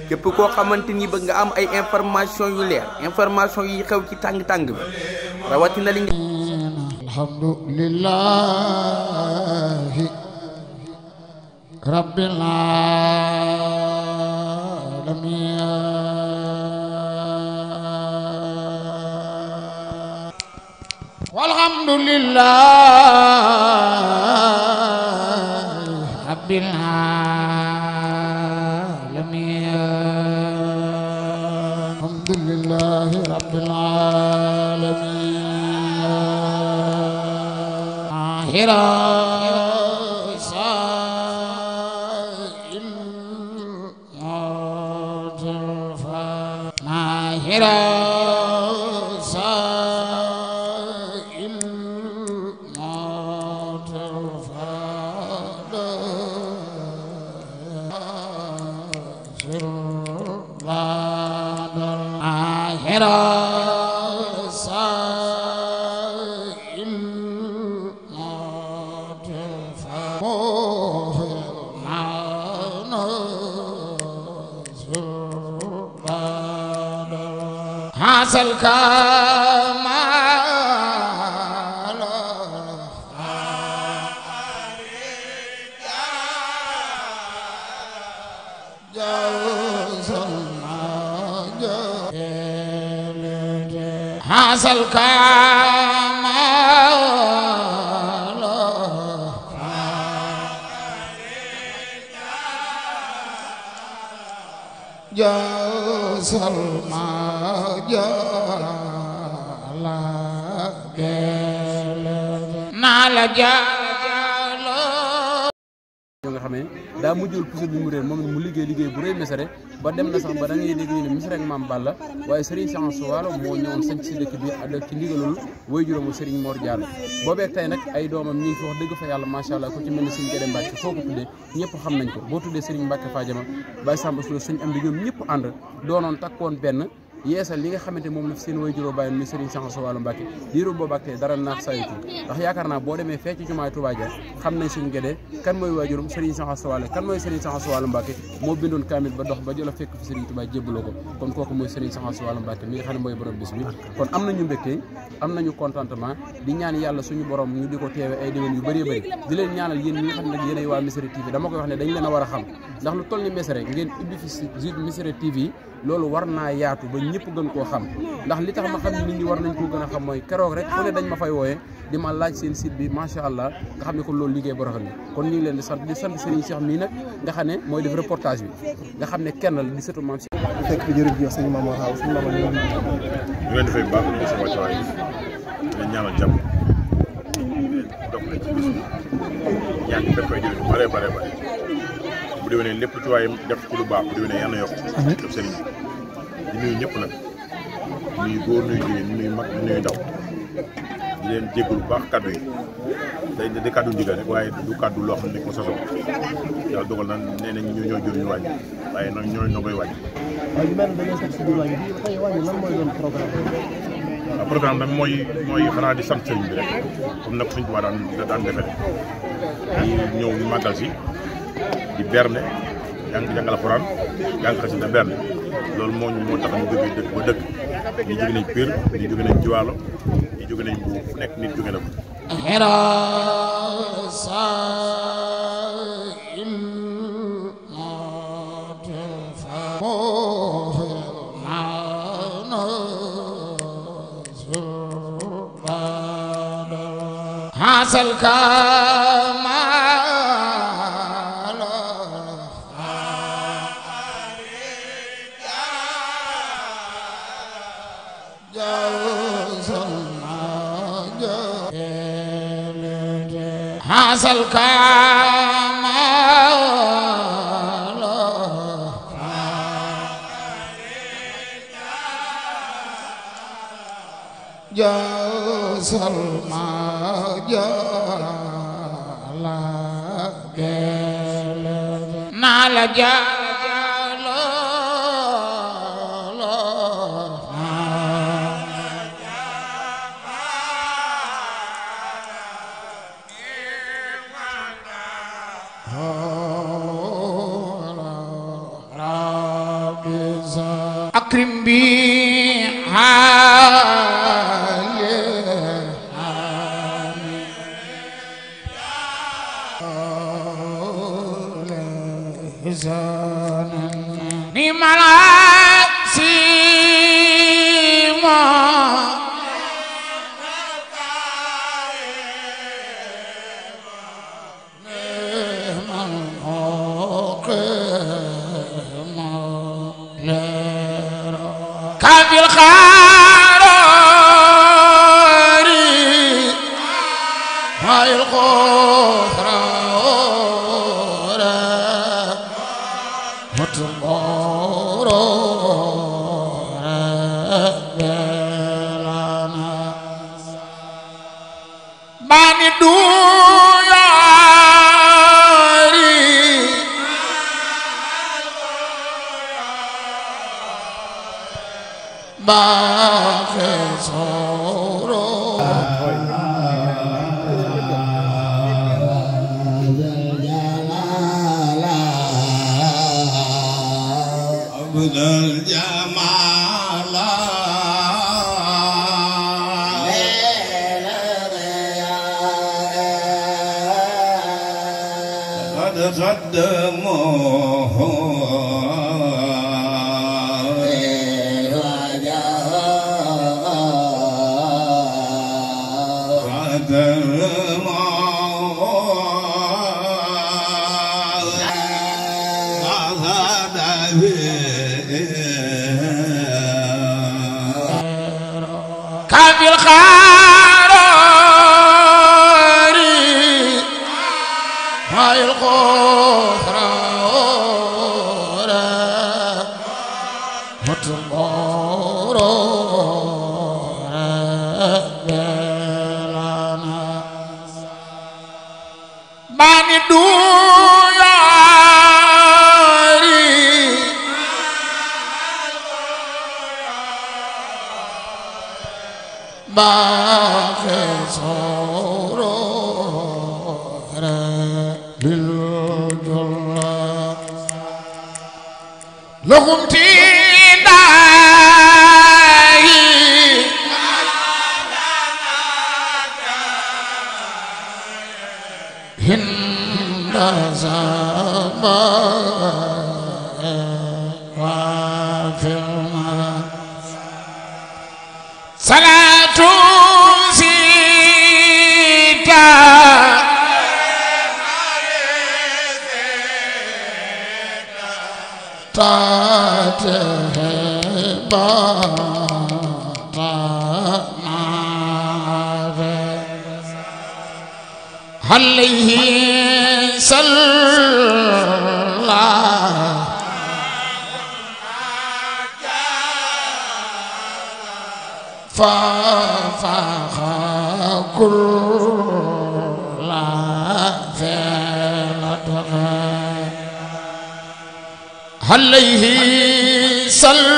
képp koo xamante ni bëgg nga am ay information yu leer information yi xew ci tàng-tàng bi rawatina li alhamdulillahi rabbil alamin walhamdulillahi rabbil alamin alhamdulillahi rabbil hasal kamal hasal kamal salma jala nala jalo nga xamé da mujjul puso bi mu réer mom mu liggéey bu reuy mesere ba dem na sax ba da ngay dégg ni mesere ak mam Balla waye Serigne Cheikh Souwalo mo ñewon sañ ci dëkk bi ak ci ndigalul way juróomu Serigne Mor Diallo bobé tay nak ay doomam ñi fi wax dëgg fa yalla ma sha Allah ku ci melni Serigne Guédé Mbacke foko tuddé ñepp xam nañ ko bo tuddé Serigne Mbacke Fadiama Baye Samba Sow Serigne am di ñom ñepp and doonon takkon ben yeesal li nga xamante moom la fi seen way juróo bàyyi ni Serigne Cheikh Souwalo Mbacke diiru boobu ak tey dara naax saytu ndax yaakaar naa boo demee fee ci jumaay Touba Dia xam nañ Serigne Guédé kan mooy waajurum Serigne Cheikh Souwalo kan mooy Serigne Cheikh Souwalo Mbacke moo bindoon kaamil ba dox ba jëla fekk fi Serigne Touba jébbaloo ko kon kooku mooy Serigne Cheikh Souwalo Mbacke mi nga xam ne mooy borom bis bi kon am nañu mbégte am nañu contentement di ñaan yàlla suñu borom ñu di ko teewe ay déwén yu bëree bëri di leen ñaanal yéen ñi nga xam ne nag yéenay waa Missirah TV dama koy wax ne dañ leen a war a xam ndax lu toll ni Missirah ngeen ubbi fi si Missirah TV loolu war naa yaatu ba ñëpp gën koo xam ndax li tax ma xam ne nit ñi war nañ koo gën a xam mooy keroog rek fu ne dañ ma fay wooyee di ma laaj seen site bi macha allah nga xam ne kon loolu liggéey bu rafet la kon ñu ngi leen di sant Serigne Cheikh mii nag nga xam ne mooy def reportage bi nga xam ne kenn la di sëtu maam si fekk fi jërëjëf sëñ Mamadou Xaw sëñ Mamadou ñu leen di fay baax ñu sa wàccuwaay di ñaanal jàmm dox na ci bis bi ñaan ñu def koy jëriñ bare bu déwénee lépp lu ci waaye def ci lu baax bu déwénee yàlla na yokk def sëriñ di nuyu ñëpp nag nuyu góor nuyu jigéen nuyu mag nuyu ndaw di leen jéggalu baax kaddu yi day di kaddu ndigal rek waaye du kaddu loo xam ne ko sosoo yàlla dogal na nee nañ ñoo jur ñu wàññi waaye noonu ñoo koy wàññi. waaye mel dañoo fekk si biir wàññi bi tey wàññi lan mooy doon programme waaw programme nag mooy xanaa di sant sëriñ bi rek comme nag suñ tubaab daan defee di ñëw màggal si di berne jàng alxuraan jàng xasida berne loolu moo tax ñu jógee dëkk ba dëkk ñi jóge nañ Pire ñi jóge nañ Jiwaalo ñi jóge nañ bu fu nekk nit jóge na ko hasal kamal hasal kamal salma jala gele nala jalo أكرم بي نعم العسيمة نعم الحكيم كافي الخاري هاي الخسران bani du yari ba soro abdul jamala قدمه كافي الخاري هاي الخسران متمرر باني دو ياري باخي صورة للجرة لهم تداي هند زمان وفرما صلاة سيتا تاتهبا عليه صلى ففخ كل فعلته عليه سلم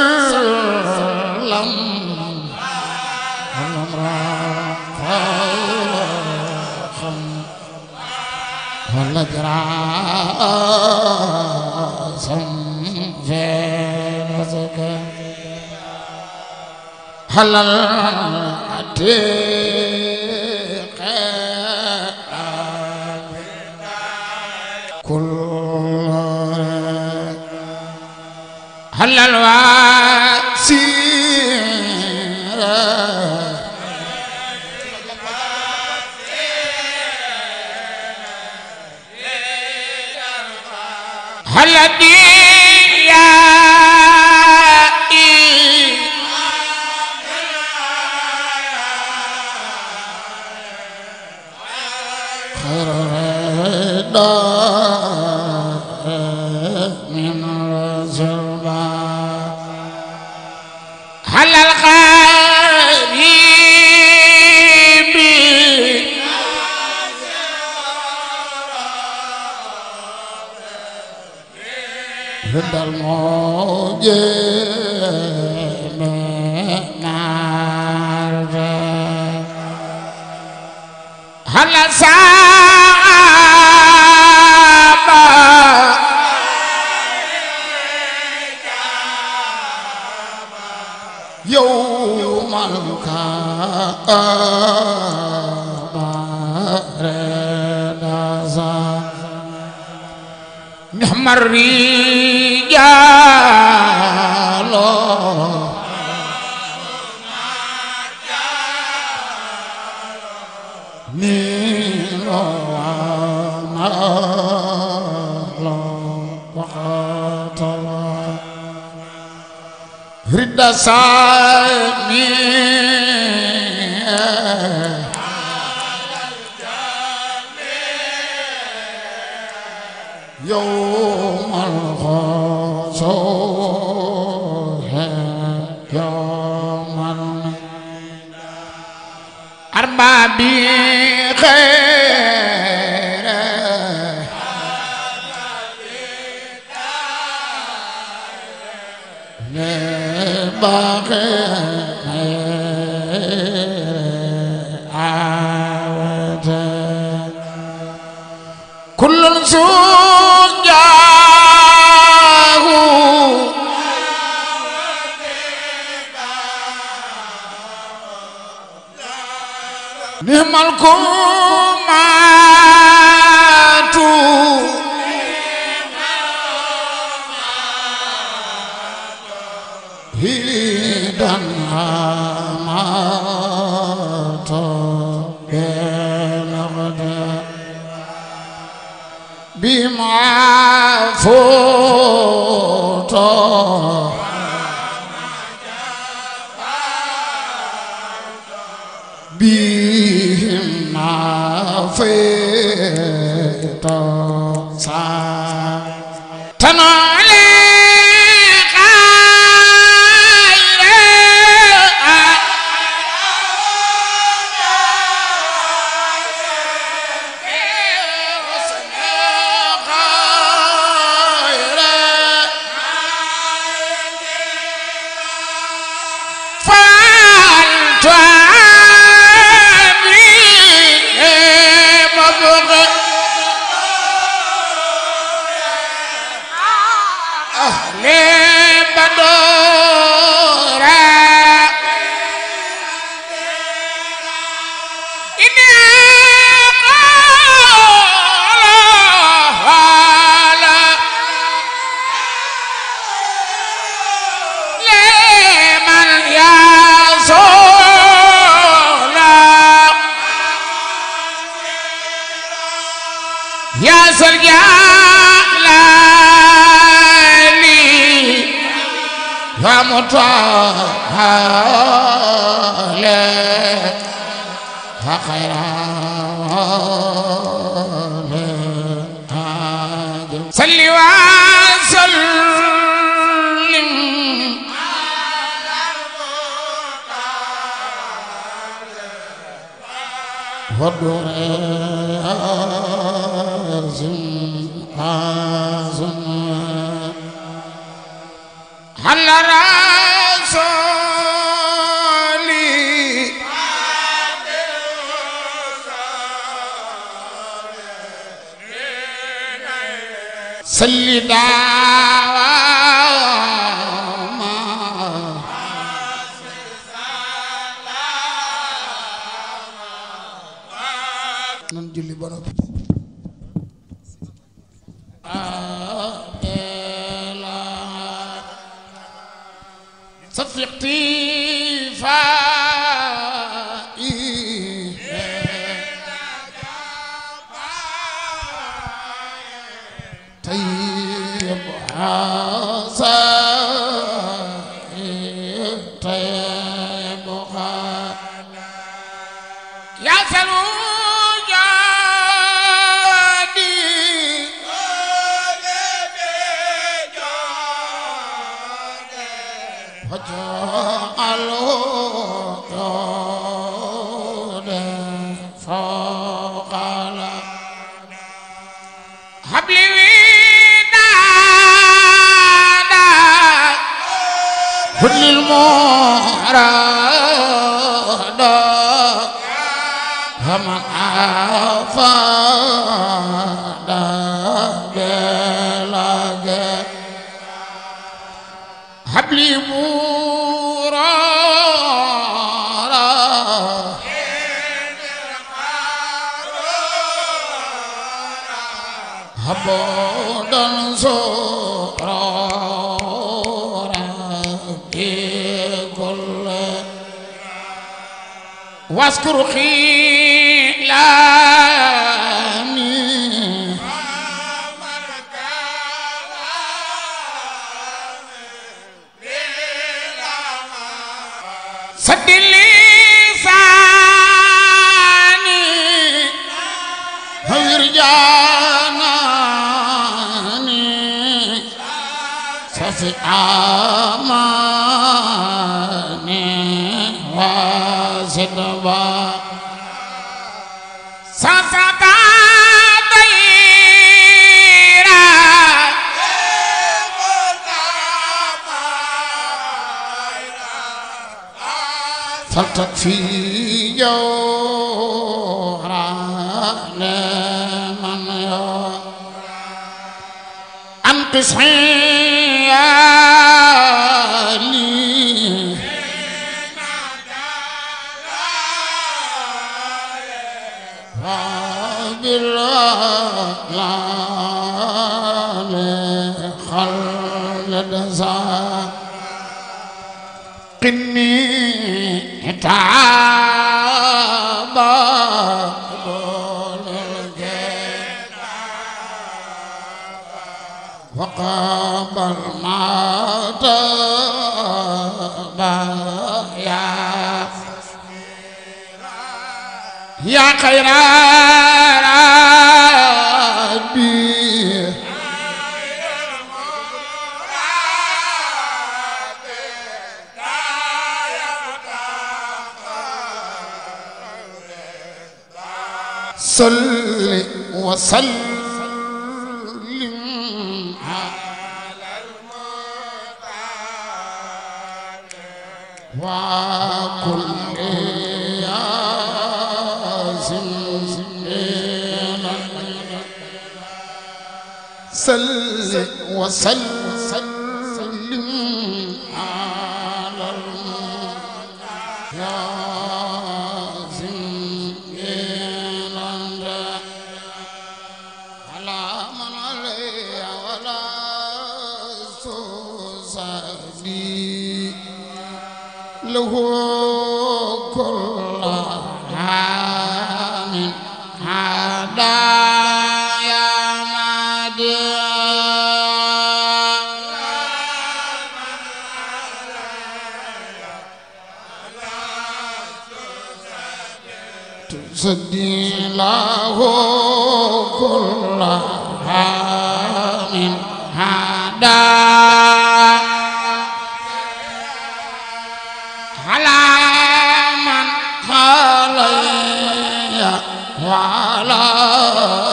ولا جراسم في رزق هل العتيق كل هل الواسير هل الديائي خير رضا من رسول هل الغريب رضا الموجب معرفة هل صعب يوم الكبر نعم الرجال رد سامي يوم الخصوص يوم أربابي خير باقي عاود كل سجاه نعم الكمات هيدا مات بالغداء بما فوت بهم نافيت تنالي يا سرجالي يا مطهر يا خير صل وسلم ودور على رسولي صلي داوما نجلي برب صدقتي فائي طيب عصائي طيب يا كل المراد هم عفاد بلاغ حبلي مورا واذكر خلاني سد لساني هوير جاناني سفي آماني وزدبا ساساتا ديرا فلتكفي جوهرا لمن أنقص حيالي وبالله خلد قني تعابا وقابل ما تبا يا خير ربي صل وسلم على المختار وكل صل وسلم على من علي ولا سوسدي له كل عام هدايا تسدي له كل عام هدايا على من علي وعلى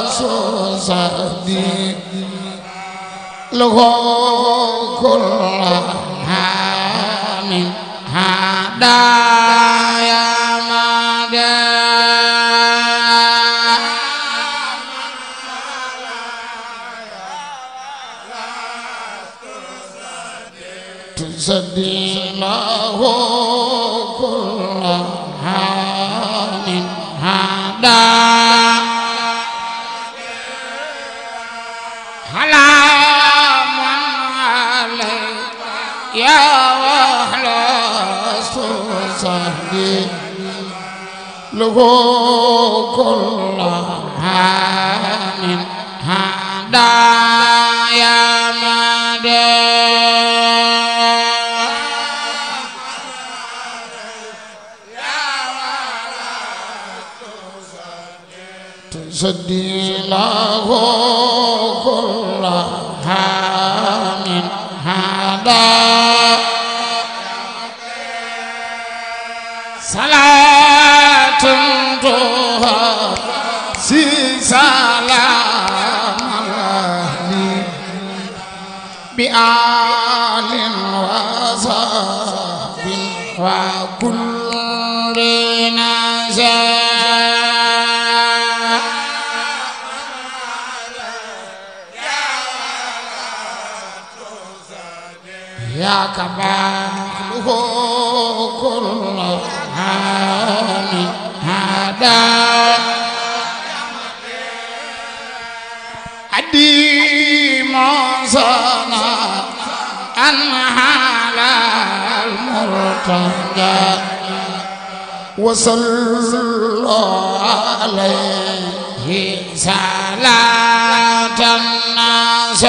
سوسدي له كل عام هدايا تسدي له كل عام هدايا على من علي وعلى سوسدي له كل عام هدايا تسدي له كل عام هدايا صلاة تهدي سلام الله بآل وصحب وكل نزاع يا كبار كل عام هدايا أديم صنع أن على المرتجى وصلوا عليه صلاة الناس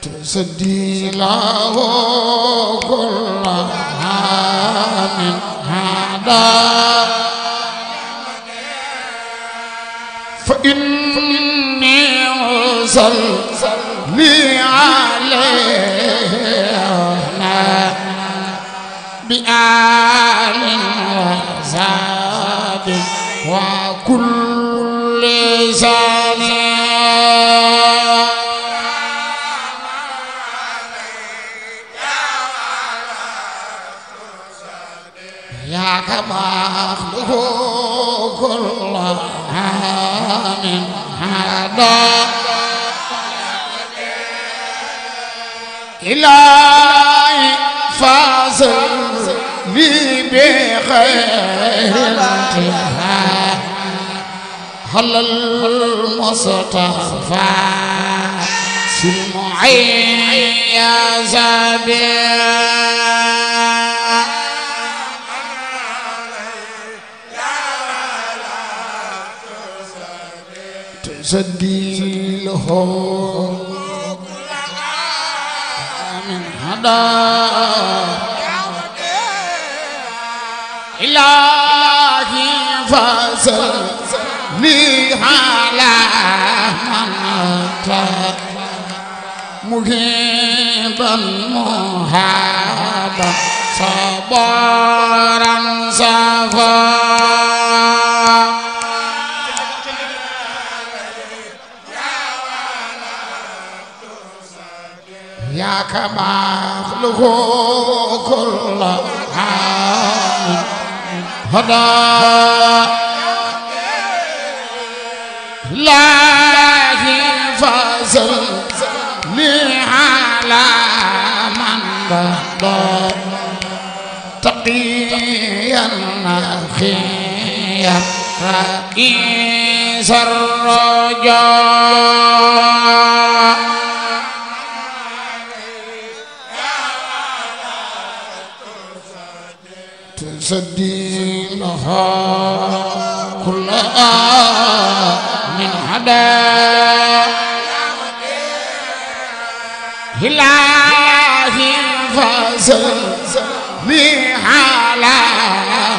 تسدي له كل من هذا فإني أصلي علينا بآل وصحب وكل سنة يا كما أخلق كل من هذا إلهي فاصل لي بخير انتهاء هل المصطفى سلمعي يا زبير تسدي له من هدى إلهي فاصل لي على من أتى مجيبا مهابا صبرا صفا يا كما أخلق كل عام هدى الله فاصل لي على من بدا تقيا نخيا رئيس الرجاء تسدي لها كل من هدى إلهي فاصل لي على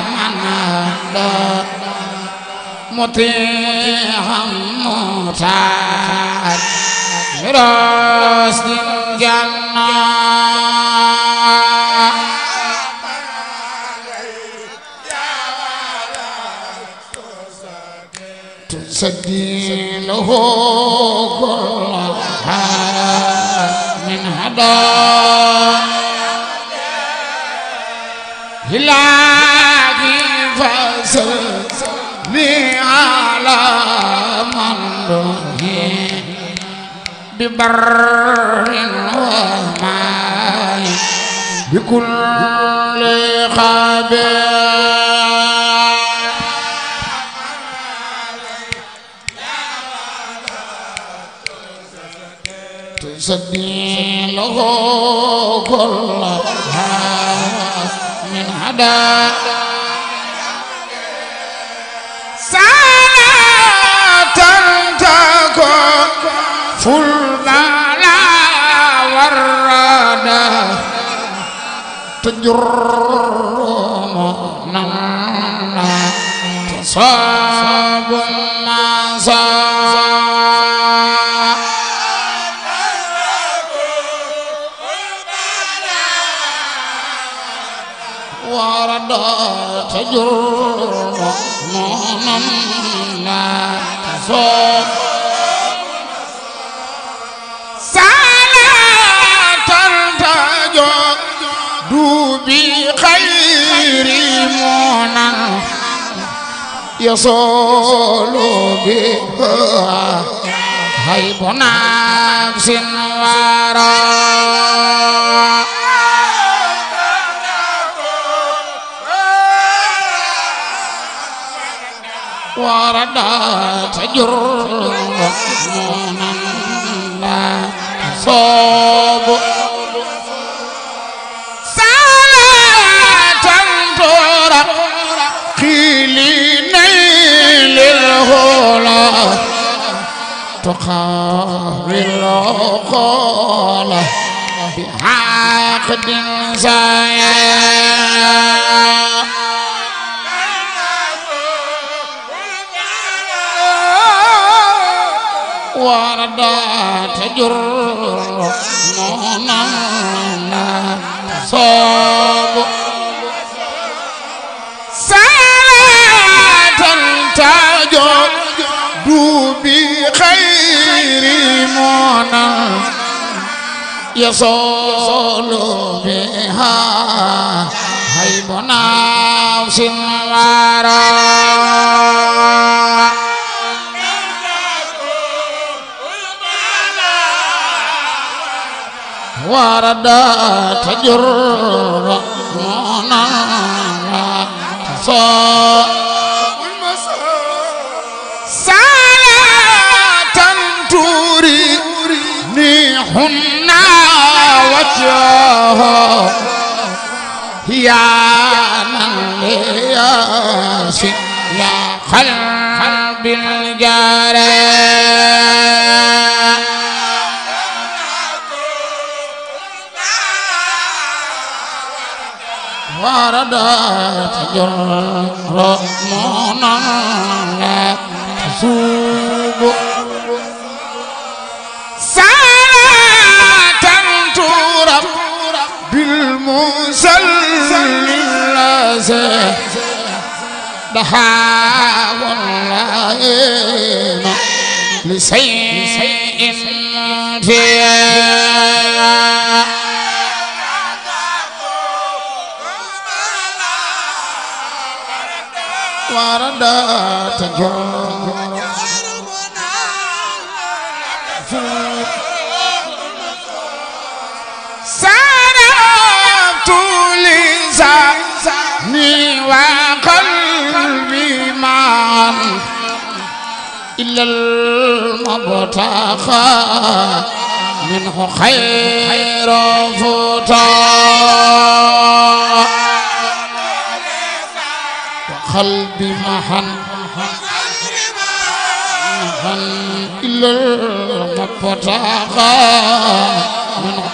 من هدى مطيعا مطاعا براسد الجنة تسدي له كل من هدى إلهي فاصل لي على من رهي ببر وماء بكل خبير تسدي له كل من هدى صلاة تكون فالبلا والردى تجر مؤمنا تصاب الناس تجر مؤمنا تصاب صلاة تجد بخير منن يصول بها هيب نفس وراء ورد تجر مؤمنا صوب صلاة ترقي لنيل الهلا تقاوي العقول بعقد سيا وردات جر نونا صوب صلاة تجد بخير منى يصول بها هيب نفس الورى وردات جر صلاة تريني حنا وجهه يا من لياسي يا قلب الجاري وردات جر منا تسوب صلاة ترب بالمسلم الذي دحا والله لشيء فيه وردات جر سربت لساني وقلبي معا إلا المبتغى منه خير فتى قلبي محن إلا المبتغى منه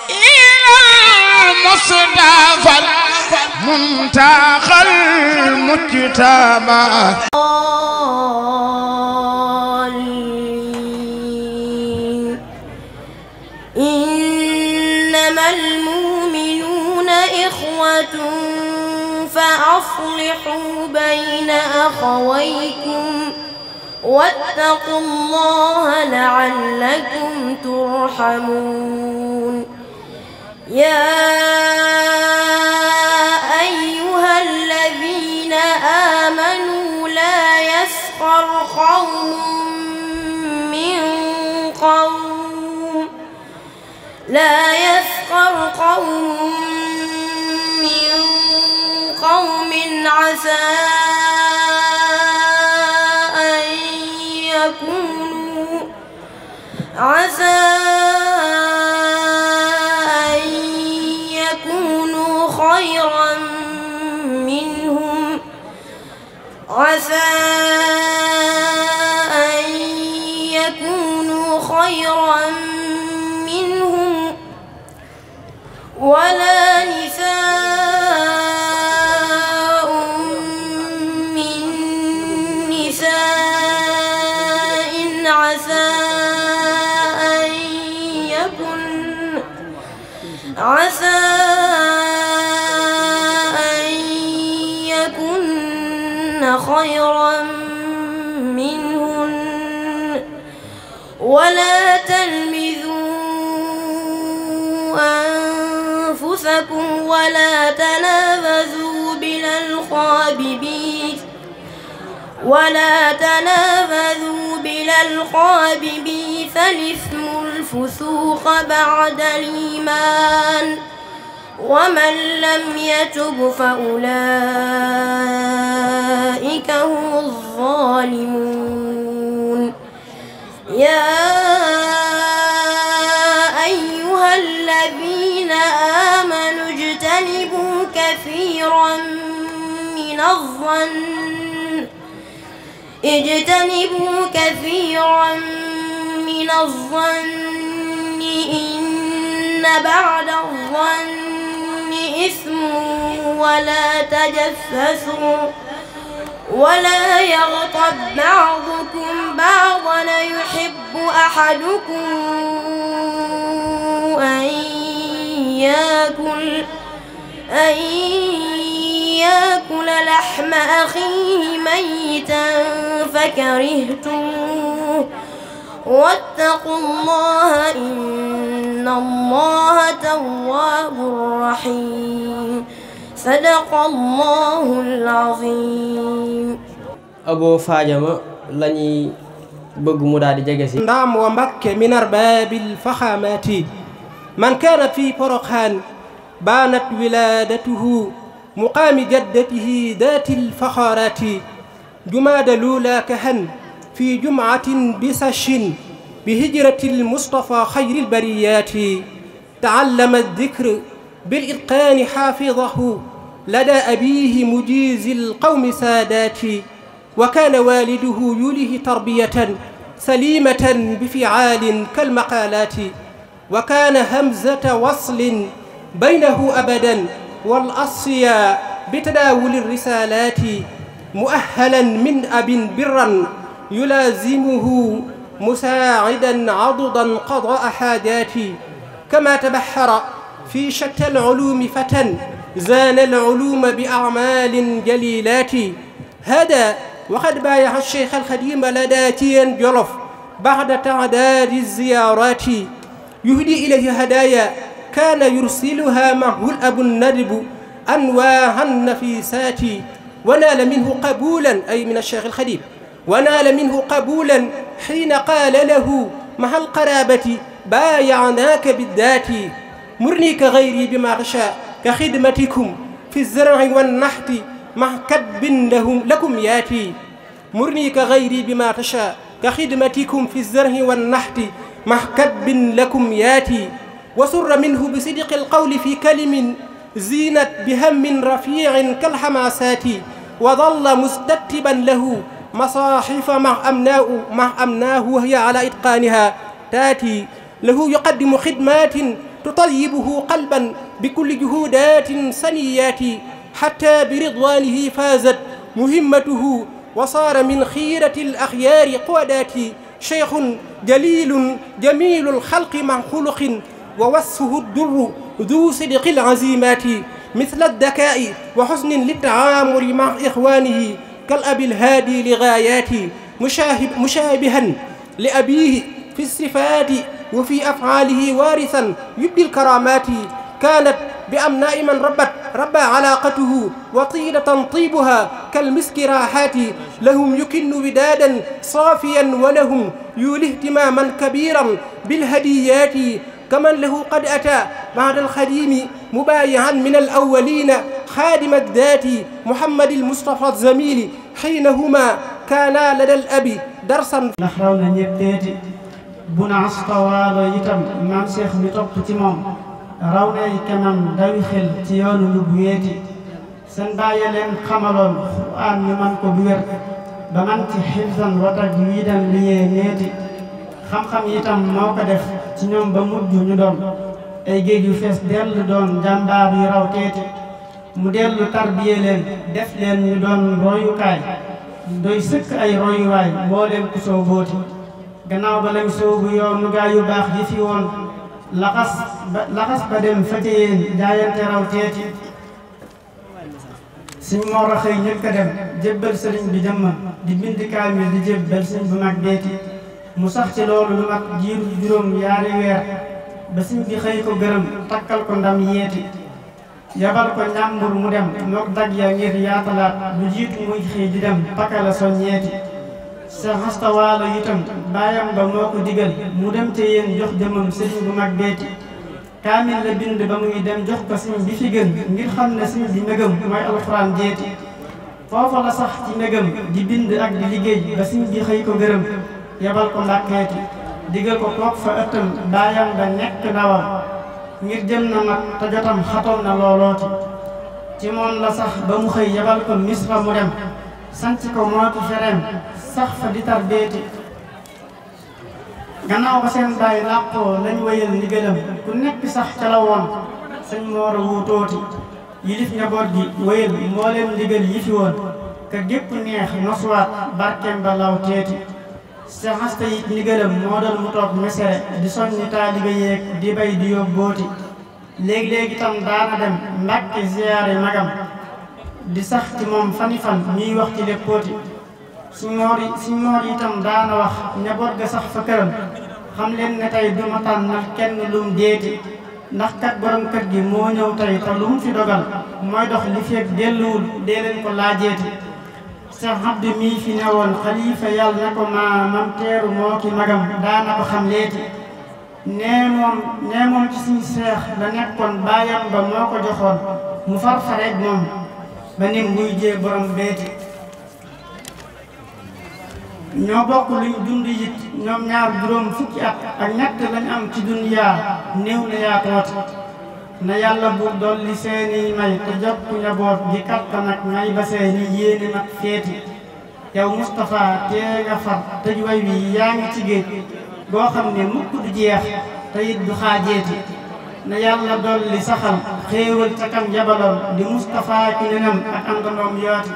إلى المصطفى المنتقى المجتبى إنما المؤمنون إخوة فأصلحوا بين أخويكم واتقوا الله لعلكم ترحمون يا أيها الذين آمنوا لا يسخر قوم من قوم عسى أن يكونوا خيرا منهم ولا نساء من نساء عسى أن يكن خيرا منهن ولا تلمزوا أنفسكم ولا تنابزوا بالألقاب بئس الاسم الفسوق بعد الإيمان ومن لم يتب فأولئك هم الظالمون كثيرا من الظن إن بعد الظن إثم ولا تجسسوا ولا يغتب بعضكم بعضا يحب أحدكم أن يأكل لحم أخيه ميتا فكرهتموه واتقوا الله إن الله تواب رحيم صدق الله العظيم Abo Fadiama lañuy bëgg mu daal di jege si ndaam wa Mbakke min arbaabil faxaamaati man kaana fi Porokhane baanat wilaadatuhu muqaami jaddatihi daatil faxaaraati jumaada luulaa kahan fi jumcatin bisashin bihijratil Mustafa xayril bariyaati taallama dikr bil itqaani xaafidahu ladaa abiihi mujiizil qawmi saadaati وكان والده يوليه تربية سليمة بفعال كالمقالات وكان همزة وصل بينه أبدا والأصفياء بتداول الرسالات مؤهلا من أب برا يلازمه مساعدا عضدا قضاء حاجاتي كما تبحر في شتى العلوم فتى زان العلوم بأعمال جليلات هذا وقد بايع الشيخ الخديم لدى تين جلف بعد تعداد الزيارات يهدي إليه هدايا كان يرسلها معه الأب الندب أنواع النفيسات ونال منه قبولا أي من الشيخ الخديم ونال منه قبولا حين قال له مع القرابة بايعناك بالذات مرني كغيري بما غشاء كخدمتكم في الزرع والنحت مع كتب لكم ياتي مرني كغيري بما تشاء كخدمتكم في الزرع والنحت مع كتب لكم ياتي وسر منه بصدق القول في كلم زينت بهم رفيع كالحماسات وظل مستتبا له مصاحف مع أمناه وهي على إتقانها تاتي له يقدم خدمات تطيبه قلبا بكل جهودات سنيات حتى برضوانه فازت مهمته وصار من خيرة الأخيار قوداتي شيخ جليل جميل الخلق مع خلق ووصفه الدر ذو صدق العزيمات مثل الذكاء وحسن للتعامل مع إخوانه كالأب الهادي لغاياتي مشابها لأبيه في الصفات وفي أفعاله وارثا يبدي الكرامات كانت بأمناء من ربى علاقته وطيلة طيبها كالمسك راحات لهم يكن ودادا صافيا ولهم يولي اهتماما كبيرا بالهديات كمن له قد أتى بعد الخديم مبايعا من الأولين خادم الذات محمد المصطفى الزميل حينهما كانا لدى الأب درسا نخرون نيبتيتي بنا عصطوالو يتم مام شيخ متوب تيموم raw nay kanam dawi xel ci yoonu lu bu yeeti seen bàyyi leen xamaloon Qur'an ñu man ko bu wér ba man ci xifsan wa tajwiidan li yee neeti xam-xam itam moo ko def ci ñoom ba mujj ñu doon ay géej yu fees dellu doon jàmbaar yu raw teeti mu dellu tarbiye leen def leen ñu doon royukaay doy sëkk ay royuwaay boo leen ku soo booti gannaaw ba lañ soobu yoonu gaa yu baax yi fi woon laxas ba dem fa ca yéen jaayante raw teeti suñ moor a xëy ñëkk a dem jébbal sëriñ bi jëmmam di bind kaamil di jébbal sëriñ bu mag beeti mu sax ci loolu lu mat jiiru juróom yaari weer ba sëriñ bi xëy ko gërëm takkal ko ndam yeeti yabal ko njàmbur mu dem mook dag ya ngir yaatalaat lu jiitu muy xëy di dem pakala soññeeti sa xastawaalo itam baayam ba moo ko digal mu dem te yéen jox jëmam sëriñ bu mag beeti kaamil la bind ba muy dem jox ko sëriñ bi fi gën ngir xam ne sëriñ bi mbégam mooy alxuraan jeeti foofa la sax ci mbégam di bind ak di liggéey ba sëriñ bi xëy ko gërëm yabal ko mbàkkeeti digal ko toog fa ëttam baayam ba nekk ndawam ngir jëm na mag te jotam xatoon na loolooti ci moom la sax ba mu xëy yabal ko Misra mu dem sanc ko moo ki fereem sax fa di tar beeti gannaaw ba seen baay làqoo lañ wéyal ndigalam ku nekk sax ca la woon sëñ Moor a wuutooti yilif njaboot gi wéyal mbooleem ndigal yi fi woon ka gépp neex nosuwaat barkeem ba law teeti Seex Asta it ndigalam moo doon mu toog mesere di soññi taalibe yeeg di bay di yóbbooti léegi-léegi tam daana dem Mbàkke ziyaare magam di sax ci moom fani fan ñuy wax ci léppooti suñ moor itam daana wax njaboot ga sax fa këram xam leen ne tey duma tànnal kenn lum deeti ndax kat borom kër gi moo ñëw tey te lu mu fi dogal mooy dox li feeg delluwul dee leen ko laajeeti Seex Abdu mii fi newoon xalifa yàlla ne ko maamam teeru moo ki magam daana ko xam leeti nee moom ci suñu seex la nekkoon baayam ba moo ko joxoon mu farfareeg moom ba nim buy jee borom beeti ñoo bokk luñ dund it ñoom ñaar juróom fukki at ak ñett lañ am ci duniyaa néew na yaa tooti na yàlla bu dolli seeni may te jokk njaboot gi kattan ak may ba seeni yéene mag feeti yow Moustapha tee nga far tëj way wi yaa ngi ci géej goo xam ne mukk du jeex te it du xaajeeti na yàlla dolli saxal xéewal ca kam jabaloon di Moustapha ki nenam ak àndandoom yooti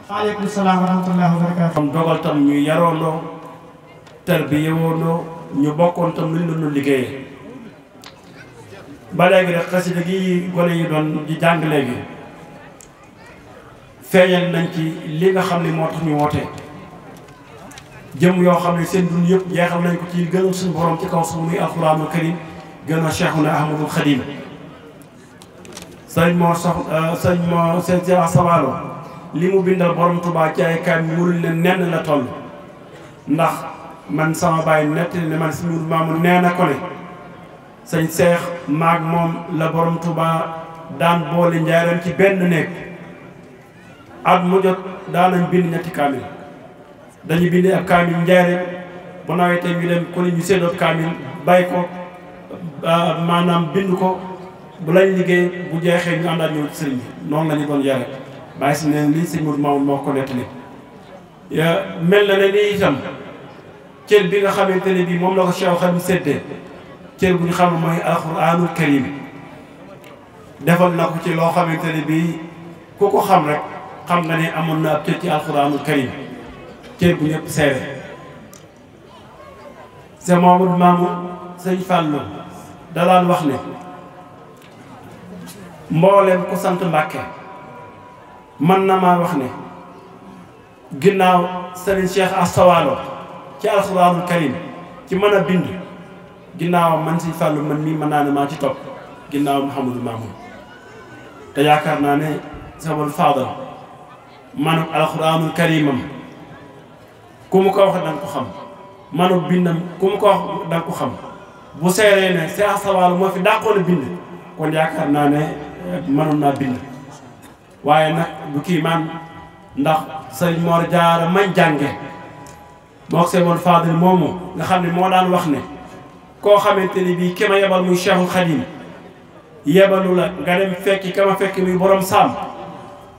waaleykum salaam wa rahmatullahi wa barakaatu. am dogal tam ñu yaroondoo tarbiyewoondoo ñu bokkoon tam luñ doon liggéeyee ba léegi rek xasida gi gone yi doon di jàng léegi feeñal nañ ci li nga xam ne moo tax ñu woote jëm yoo xam ne seen dund yëpp jeexal nañ ko ci gënal suñu borom ci kaw suuf muy alxuraanul karim gën a Cheikhuna Ahmadul Xadim sëñ Cheikh Sawalo li mu bindal borom Tuubaa ci ay kaam mënul leen nenn la toll ndax man sama baay nettali ne man si mur maamu nee na ko ne sëñ Seex maag moom la borom Tuubaa daan boole njaareem ci benn néeg at mu jot daanañ bind ñetti kaamil dañu bind ab kaamil njaareem bu nawetee ñu dem ko ni ñu séddoo kaamil bay ko maanaam bind ko bu lañ liggéey bu jeexee ñu àndaat ñëw ci sëriñ bi noonu la ñu doon yare bàyyi si neen lii sëñ Mourou Mamoun moo ko nettali mel na ne nii itam cër bi nga xamante ne bii moom la ko Cheikh Khadim séddee cër bu ñu xam mooy alxuraanul karim defal na ko ci loo xamante ne bii ku ko xam rek xam nga ne amoon na ab cër ci alxuraanul karim cër bu ñëpp seere c'est Mamadou Mamoun sëñ Fallou da daan wax ne mboolem ku sant Mbàkke man na maa wax ne ginnaaw Serigne Cheikh Asta Walo ci alxuraanul karim ci mën a bind ginnaaw man sëñ Fallou man mii mën naa ne maa ci topp ginnaaw Mouhamadou Mamoun te yaakaar naa ne sama faadal manuk alxuraanul karimam ku mu ko wax danga ko xam manuk bindam ku mu ko wax danga ko xam bu seeree ne Cheikh Asta Walo moo fi dàqoon a bind kon yaakaar naa ne mënoon naa bind waaye nag du kii man ndax sëñ Mor Jaara mañ jànge moo semoon Fadil moomu nga xam ne moo daan wax ne koo xamante ni bii ki ma yebal muy Cheikhul Khadim yebalu la nga dem fekki ka ma fekki muy borom saam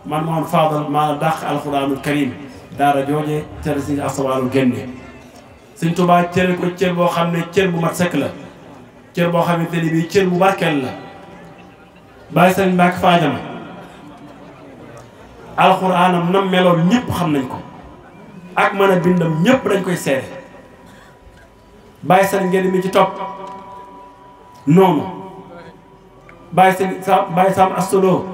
man moom Fadil maa la dàq alxuraanul karim daara jooje tere sëñ Asta Walo génne sëñ Tuubaa cëre ko cër boo xam ne cër bu mat sëkk la cër boo xamante ni bii cër bu barkeel la bàyyi sëñ Mbàkke Faajama alxuraanam nam meloon ñëpp xam nañ ko ak mën a bindam ñëpp dañ koy seere bàyyi sëñ ngeen mi ci topp noonu bàyyi sëñ Sam Asta Lo